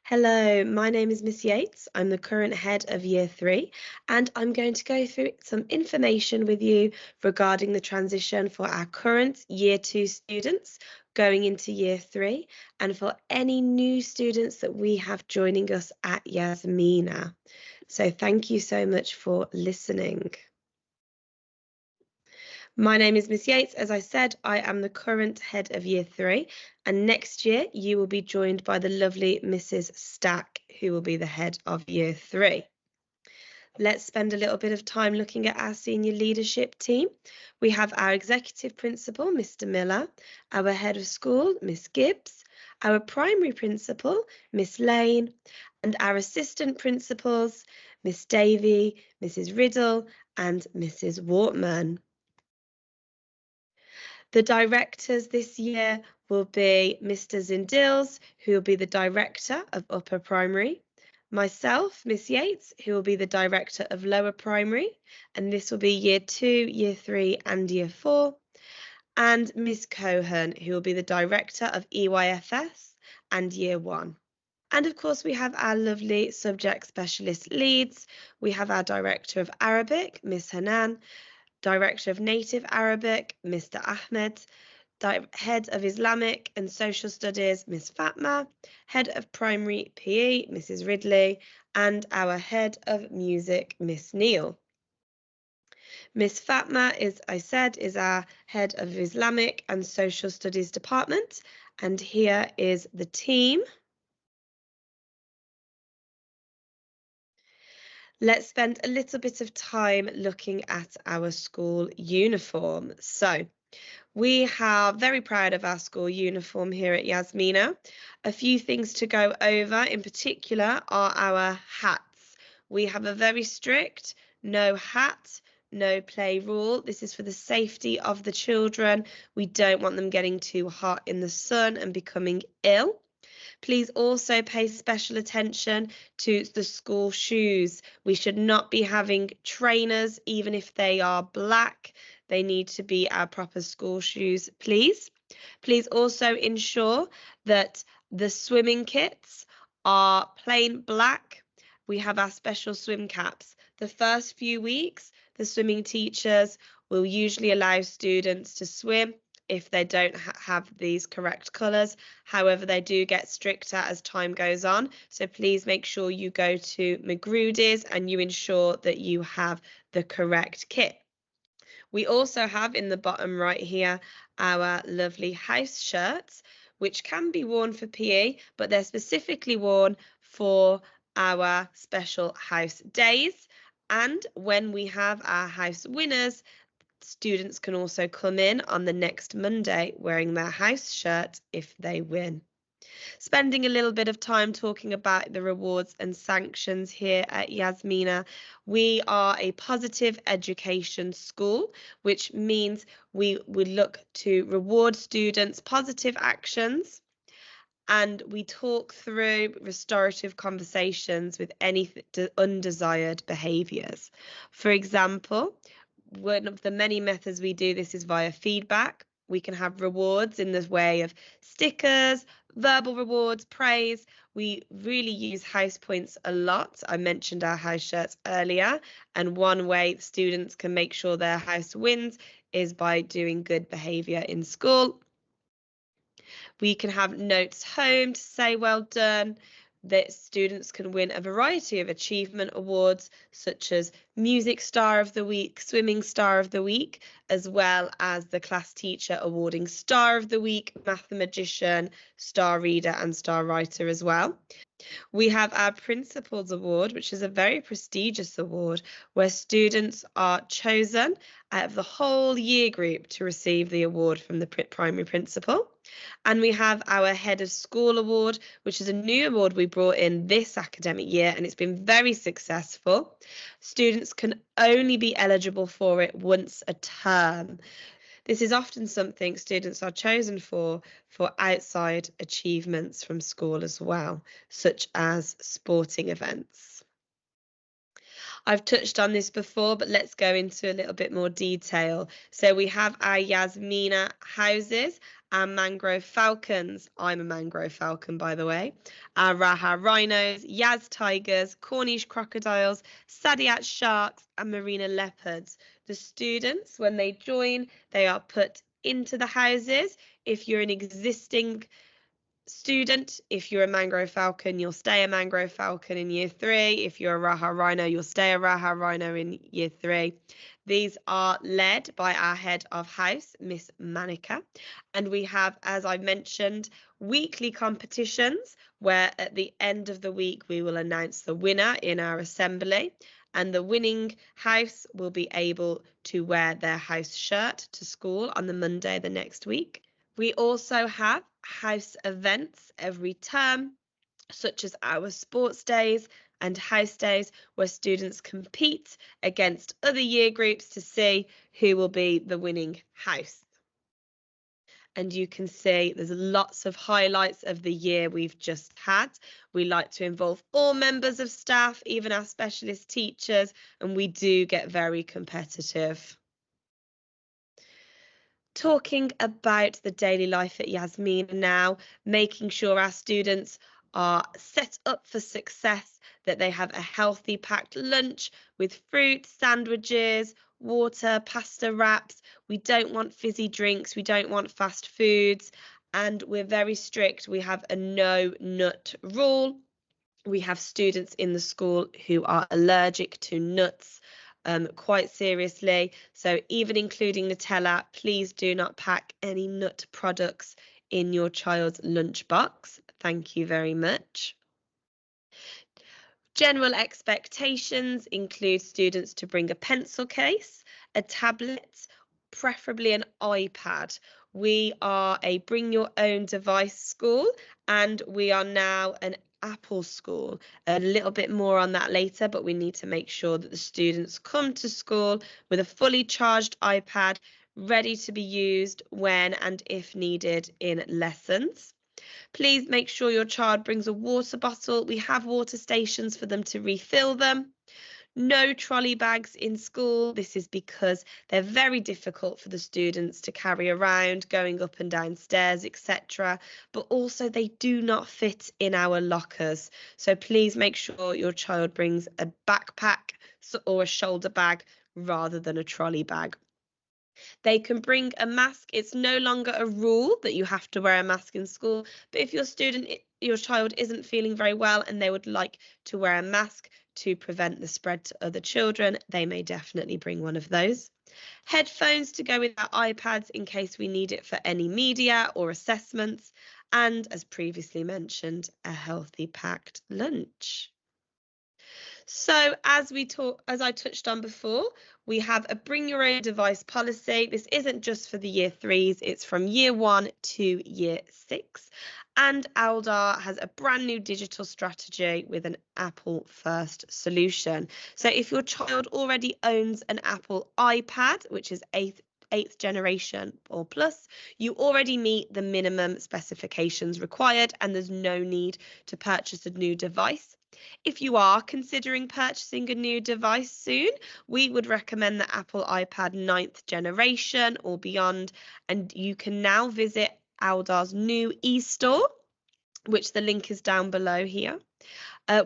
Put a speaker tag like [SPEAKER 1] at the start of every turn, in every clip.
[SPEAKER 1] Hello, my name is Miss Yates. I'm the current head of Year 3, and I'm going to go through some information with you regarding the transition for our current Year 2 students going into Year 3, and for any new students that we have joining us at Yasmina. So thank you so much for listening. My name is Miss Yates. As I said, I am the current head of Year 3, and next year you will be joined by the lovely Mrs. Stack, who will be the head of Year 3. Let's spend a little bit of time looking at our senior leadership team. We have our executive principal, Mr. Miller, our head of school, Miss Gibbs, our primary principal, Miss Lane, and our assistant principals, Miss Davy, Mrs. Riddle, and Mrs. Wortman. The directors this year will be Mr. Zindils, who will be the director of upper primary, myself, Miss Yates, who will be the director of lower primary, and this will be Year 2, Year 3 and Year 4, and Miss Cohen, who will be the director of EYFS and Year 1. And of course, we have our lovely subject specialist leads. We have our director of Arabic, Miss Hanan, Director of Native Arabic, Mr. Ahmed, Head of Islamic and Social Studies, Miss Fatma, Head of Primary PE, Mrs. Ridley, and our Head of Music, Miss Neal. Miss Fatma, as I said, is our Head of Islamic and Social Studies Department, and here is the team. Let's spend a little bit of time looking at our school uniform. So, we are very proud of our school uniform here at Yasmina. A few things to go over in particular are our hats. We have a very strict no hat, no play rule. This is for the safety of the children. We don't want them getting too hot in the sun and becoming ill. Please also pay special attention to the school shoes. We should not be having trainers, even if they are black. They need to be our proper school shoes, please. Please also ensure that the swimming kits are plain black. We have our special swim caps. The first few weeks, the swimming teachers will usually allow students to swim if they don't have these correct colours. However, they do get stricter as time goes on. So please make sure you go to Magrudy's and you ensure that you have the correct kit. We also have in the bottom right here our lovely house shirts, which can be worn for PE, but they're specifically worn for our special house days. And when we have our house winners, students can also come in on the next Monday wearing their house shirt if they win. Spending a little bit of time talking about the rewards and sanctions here at Yasmina. We are a positive education school, which means we look to reward students' positive actions, and we talk through restorative conversations with any undesired behaviours. For example, one of the many methods we do this is via feedback. We can have rewards in the way of stickers, verbal rewards, praise. We really use house points a lot. I mentioned our house shirts earlier, and one way students can make sure their house wins is by doing good behaviour in school. We can have notes home to say well done. That students can win a variety of achievement awards, such as Music Star of the Week, Swimming Star of the Week, as well as the class teacher awarding Star of the Week, Mathematician, Star Reader and Star Writer as well. We have our Principals Award, which is a very prestigious award where students are chosen out of the whole year group to receive the award from the primary principal. And we have our Head of School Award, which is a new award we brought in this academic year, and it's been very successful. Students can only be eligible for it once a term. This is often something students are chosen for outside achievements from school as well, such as sporting events. I've touched on this before, but let's go into a little bit more detail. So we have our Yasmina houses, our mangrove falcons. I'm a mangrove falcon, by the way. Our Raha rhinos, Yaz tigers, Cornish crocodiles, Sadiat sharks, and Marina leopards. The students, when they join, they are put into the houses. If you're an existing student, if you're a mangrove falcon, you'll stay a mangrove falcon in year 3. If you're a Raha rhino, you'll stay a Raha rhino in year 3. These are led by our head of house, Miss Manika. And we have, as I mentioned, weekly competitions where at the end of the week we will announce the winner in our assembly. And the winning house will be able to wear their house shirt to school on the Monday the next week. We also have house events every term, such as our sports days and house days, where students compete against other year groups to see who will be the winning house. And you can see there's lots of highlights of the year we've just had. We like to involve all members of staff, even our specialist teachers, and we do get very competitive. Talking about the daily life at Yasmina now, making sure our students are set up for success, that they have a healthy packed lunch with fruit, sandwiches, water, pasta wraps. We don't want fizzy drinks, we don't want fast foods, and we're very strict. We have a no nut rule. We have students in the school who are allergic to nuts quite seriously. So even including Nutella, please do not pack any nut products in your child's lunchbox. Thank you very much. General expectations include students to bring a pencil case, a tablet, preferably an iPad. We are a bring your own device school, and we are now an Apple school. A little bit more on that later, but we need to make sure that the students come to school with a fully charged iPad ready to be used when and if needed in lessons. Please make sure your child brings a water bottle. We have water stations for them to refill them. No trolley bags in school. This is because they're very difficult for the students to carry around, going up and down stairs, etc. But also they do not fit in our lockers. So please make sure your child brings a backpack or a shoulder bag rather than a trolley bag. They can bring a mask. It's no longer a rule that you have to wear a mask in school, but if your child isn't feeling very well and they would like to wear a mask to prevent the spread to other children, they may definitely bring one of those. Headphones to go with our iPads in case we need it for any media or assessments, and as previously mentioned, a healthy packed lunch. So as I touched on before, we have a bring your own device policy. This isn't just for the year 3s, it's from year 1 to year 6. And Aldar has a brand new digital strategy with an Apple first solution. So if your child already owns an Apple iPad, which is eighth generation or plus, you already meet the minimum specifications required and there's no need to purchase a new device. If you are considering purchasing a new device soon, we would recommend the Apple iPad 9th generation or beyond, and you can now visit Aldar's new e-store, which the link is down below here,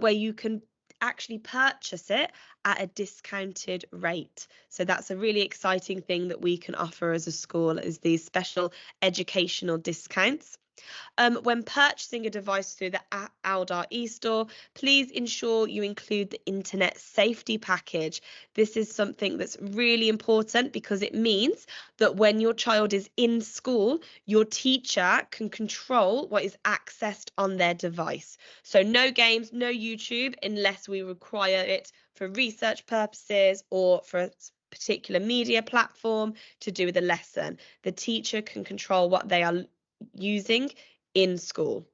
[SPEAKER 1] where you can actually purchase it at a discounted rate. So that's a really exciting thing that we can offer as a school, is these special educational discounts. When purchasing a device through the Aldar eStore, please ensure you include the internet safety package. This is something that's really important because it means that when your child is in school, your teacher can control what is accessed on their device. So no games, no YouTube, unless we require it for research purposes or for a particular media platform to do with a lesson. The teacher can control what they are using in school.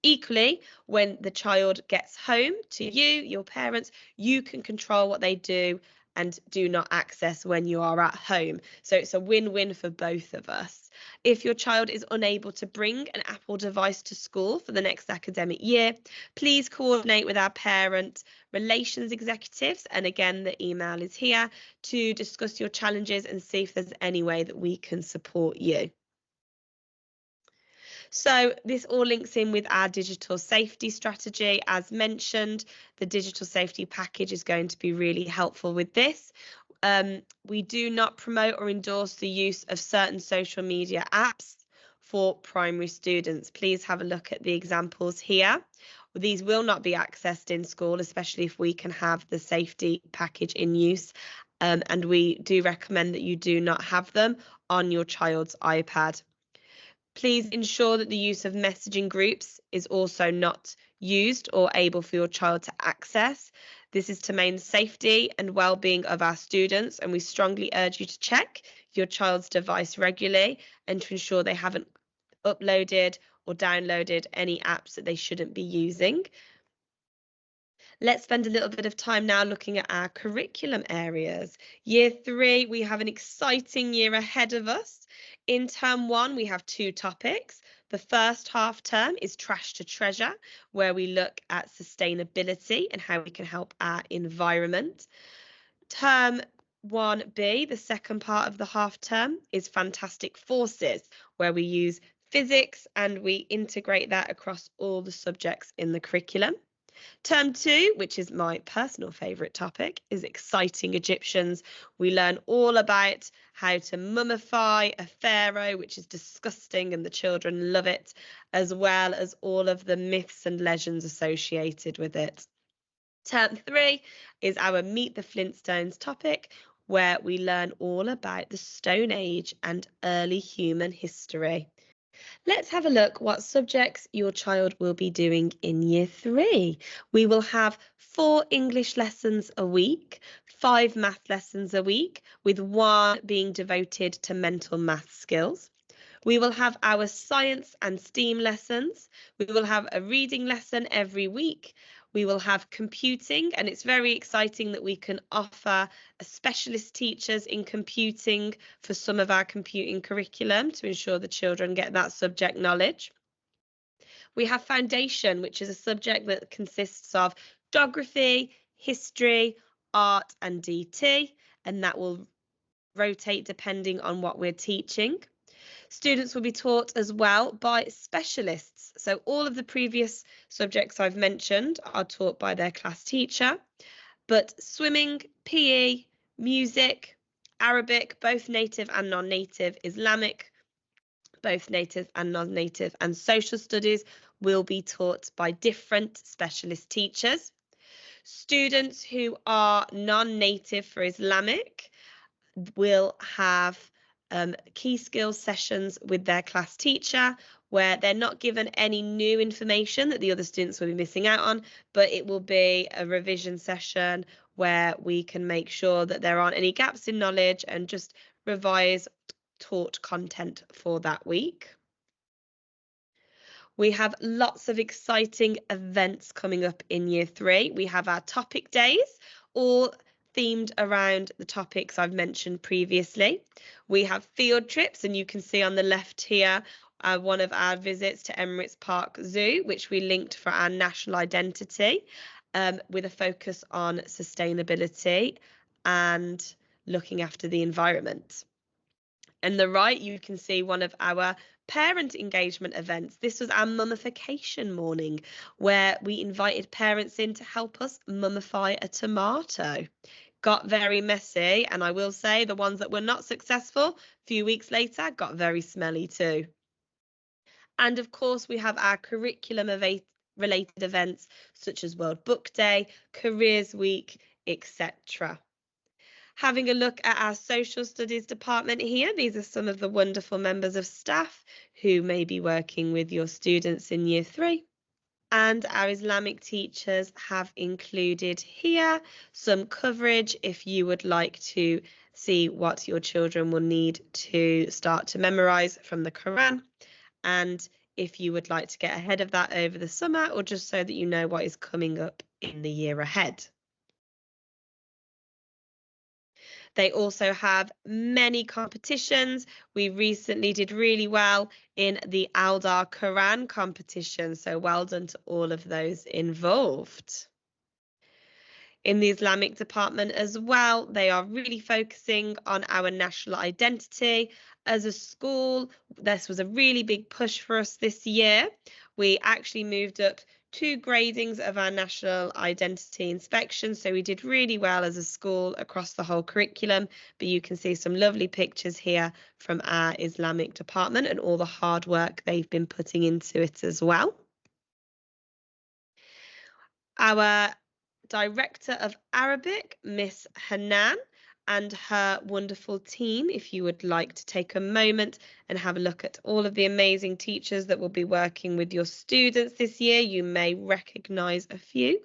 [SPEAKER 1] Equally, when the child gets home to you, your parents, you can control what they do and do not access when you are at home. So it's a win-win for both of us. If your child is unable to bring an Apple device to school for the next academic year, please coordinate with our parent relations executives. And again, the email is here to discuss your challenges and see if there's any way that we can support you. So this all links in with our digital safety strategy. As mentioned, the digital safety package is going to be really helpful with this. We do not promote or endorse the use of certain social media apps for primary students. Please have a look at the examples here. These will not be accessed in school, especially if we can have the safety package in use. And we do recommend that you do not have them on your child's iPad. Please ensure that the use of messaging groups is also not used or able for your child to access. This is to maintain safety and well-being of our students, and we strongly urge you to check your child's device regularly and to ensure they haven't uploaded or downloaded any apps that they shouldn't be using. Let's spend a little bit of time now looking at our curriculum areas. Year 3, we have an exciting year ahead of us. In term 1, we have 2 topics. The first half term is Trash to Treasure, where we look at sustainability and how we can help our environment. Term 1B, the second part of the half term, is Fantastic Forces, where we use physics and we integrate that across all the subjects in the curriculum. Term 2, which is my personal favourite topic, is Exciting Egyptians. We learn all about how to mummify a pharaoh, which is disgusting and the children love it, as well as all of the myths and legends associated with it. Term 3 is our Meet the Flintstones topic, where we learn all about the Stone Age and early human history. Let's have a look what subjects your child will be doing in year 3. We will have 4 English lessons a week, 5 math lessons a week, with 1 being devoted to mental math skills. We will have our science and STEAM lessons. We will have a reading lesson every week. We will have computing, and it's very exciting that we can offer specialist teachers in computing for some of our computing curriculum to ensure the children get that subject knowledge. We have foundation, which is a subject that consists of geography, history, art, and DT, and that will rotate depending on what we're teaching. Students will be taught as well by specialists. So all of the previous subjects I've mentioned are taught by their class teacher, but swimming, PE, music, Arabic, both native and non-native, Islamic, both native and non-native, and social studies will be taught by different specialist teachers. Students who are non-native for Islamic will have key skills sessions with their class teacher where they're not given any new information that the other students will be missing out on, but it will be a revision session where we can make sure that there aren't any gaps in knowledge and just revise taught content for that week. We have lots of exciting events coming up in year 3. We have our topic days, all themed around the topics I've mentioned previously. We have field trips, and you can see on the left here one of our visits to Emirates Park Zoo, which we linked for our national identity with a focus on sustainability and looking after the environment. On the right, you can see one of our parent engagement events. This was our mummification morning, where we invited parents in to help us mummify a tomato. Got very messy, and I will say the ones that were not successful, a few weeks later, got very smelly too. And of course, we have our curriculum related events such as World Book Day, Careers Week, etc. Having a look at our social studies department here, these are some of the wonderful members of staff who may be working with your students in year 3. And our Islamic teachers have included here some coverage if you would like to see what your children will need to start to memorize from the Quran, and if you would like to get ahead of that over the summer, or just so that you know what is coming up in the year ahead. They also have many competitions. We recently did really well in the Aldar Quran competition, so well done to all of those involved. In the Islamic department as well, they are really focusing on our national identity As a school, this was a really big push for us this year. We actually moved up 2 gradings of our national identity inspection, so we did really well as a school across the whole curriculum, but you can see some lovely pictures here from our Islamic department and all the hard work they've been putting into it as well. Our Director of Arabic, Miss Hanan, and her wonderful team, if you would like to take a moment and have a look at all of the amazing teachers that will be working with your students this year, you may recognise a few.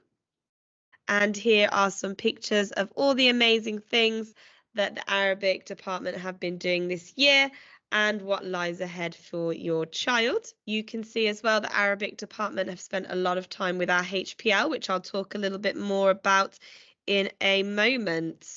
[SPEAKER 1] And here are some pictures of all the amazing things that the Arabic department have been doing this year and what lies ahead for your child. You can see as well the Arabic department have spent a lot of time with our HPL, which I'll talk a little bit more about in a moment.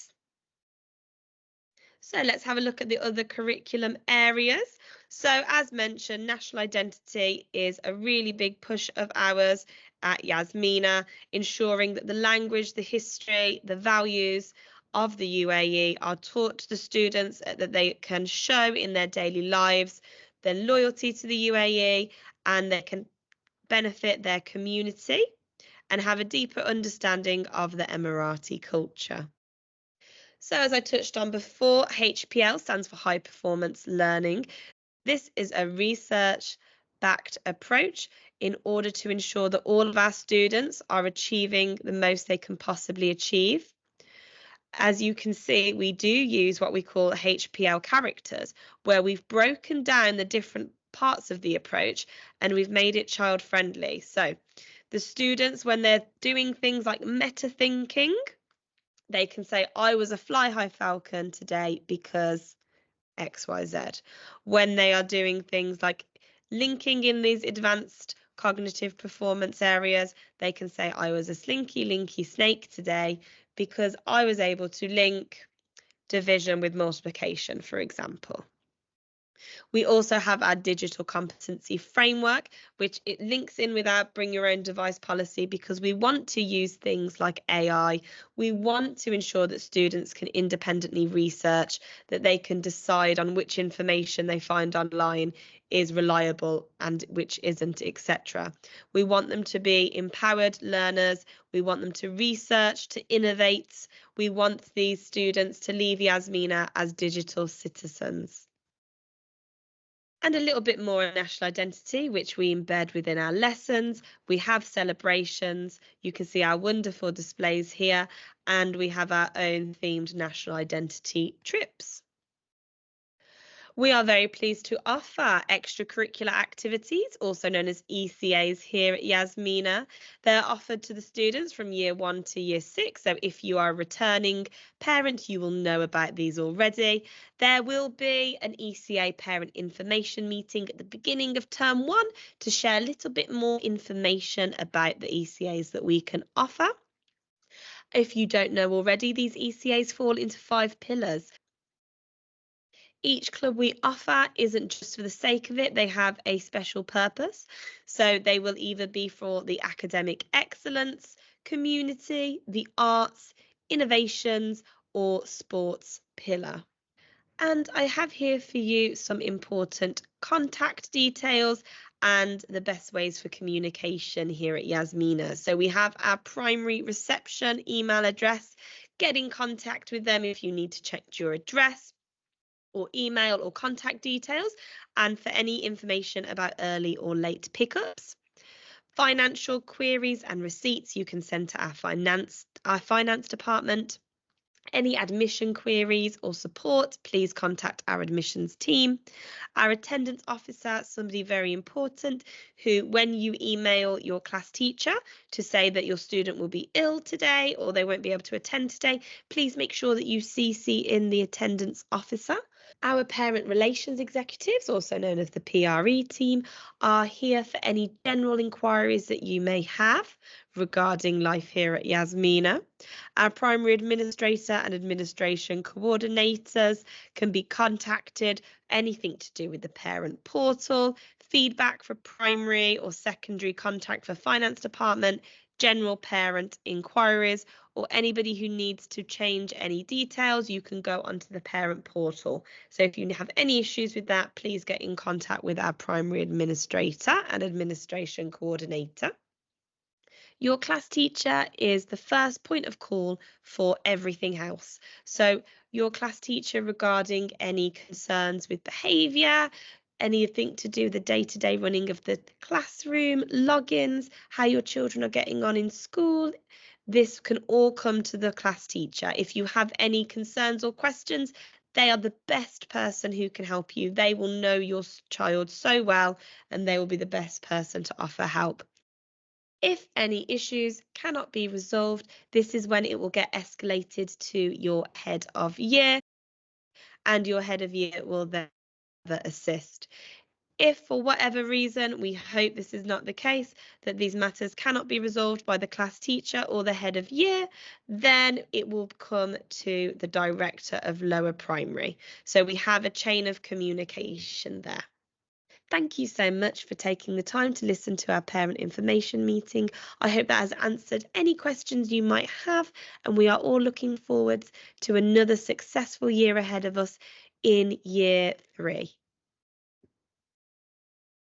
[SPEAKER 1] So let's have a look at the other curriculum areas. So as mentioned, national identity is a really big push of ours at Yasmina, ensuring that the language, the history, the values of the UAE are taught to the students that they can show in their daily lives, their loyalty to the UAE, and they can benefit their community and have a deeper understanding of the Emirati culture. So as I touched on before, HPL stands for High Performance Learning. This is a research-backed approach in order to ensure that all of our students are achieving the most they can possibly achieve. As you can see, we do use what we call HPL characters, where we've broken down the different parts of the approach and we've made it child friendly. So the students, when they're doing things like meta thinking, they can say, I was a fly high falcon today because XYZ. When they are doing things like linking in these advanced cognitive performance areas, they can say, I was a slinky linky snake today because I was able to link division with multiplication, for example. We also have our digital competency framework, which it links in with our bring your own device policy because we want to use things like AI. We want to ensure that students can independently research, that they can decide on which information they find online is reliable and which isn't, etc. We want them to be empowered learners. We want them to research, to innovate. We want these students to leave Yasmina as digital citizens. And a little bit more on national identity, which we embed within our lessons. We have celebrations. You can see our wonderful displays here, and we have our own themed national identity trips. We are very pleased to offer extracurricular activities, also known as ECAs here at Yasmina. They're offered to the students from year 1 to year 6. So if you are a returning parent, you will know about these already. There will be an ECA parent information meeting at the beginning of term 1 to share a little bit more information about the ECAs that we can offer. If you don't know already, these ECAs fall into 5 pillars. Each club we offer isn't just for the sake of it, they have a special purpose. So they will either be for the academic excellence, community, the arts, innovations, or sports pillar. And I have here for you some important contact details and the best ways for communication here at Yasmina. So we have our primary reception email address. Get in contact with them if you need to check your address or email or contact details, and for any information about early or late pickups. Financial queries and receipts you can send to our finance department. Any admission queries or support, please contact our admissions team. Our attendance officer, somebody very important, who when you email your class teacher to say that your student will be ill today or they won't be able to attend today, please make sure that you CC in the attendance officer. Our parent relations executives, also known as the PRE team, are here for any general inquiries that you may have regarding life here at Yasmina. Our primary administrator and administration coordinators can be contacted, anything to do with the parent portal, feedback for primary or secondary contact for finance department, general parent inquiries, or anybody who needs to change any details, you can go onto the parent portal. So if you have any issues with that, please get in contact with our primary administrator and administration coordinator. Your class teacher is the first point of call for everything else. So your class teacher regarding any concerns with behaviour, anything to do with the day-to-day running of the classroom, logins, how your children are getting on in school. This can all come to the class teacher. If you have any concerns or questions, they are the best person who can help you. They will know your child so well, and they will be the best person to offer help. If any issues cannot be resolved, this is when it will get escalated to your head of year, and your head of year will then assist. If for whatever reason, we hope this is not the case, that these matters cannot be resolved by the class teacher or the head of year, then it will come to the director of lower primary. So we have a chain of communication there. Thank you so much for taking the time to listen to our parent information meeting. I hope that has answered any questions you might have, and we are all looking forward to another successful year ahead of us in year 3.